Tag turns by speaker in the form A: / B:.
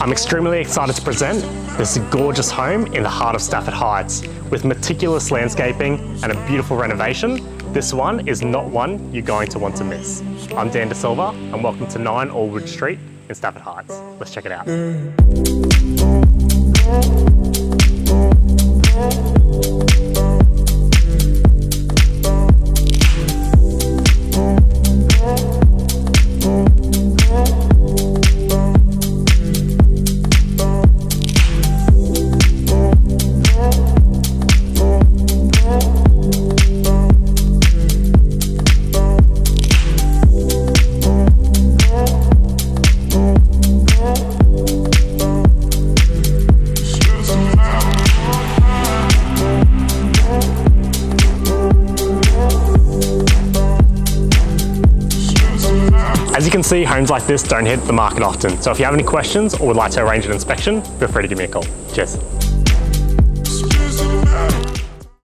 A: I'm extremely excited to present this gorgeous home in the heart of Stafford Heights. With meticulous landscaping and a beautiful renovation, this one is not one you're going to want to miss. I'm Dan De Silva and welcome to 9 Aldwych Street in Stafford Heights. Let's check it out. As you can see, homes like this don't hit the market often. So if you have any questions or would like to arrange an inspection, feel free to give me a call. Cheers.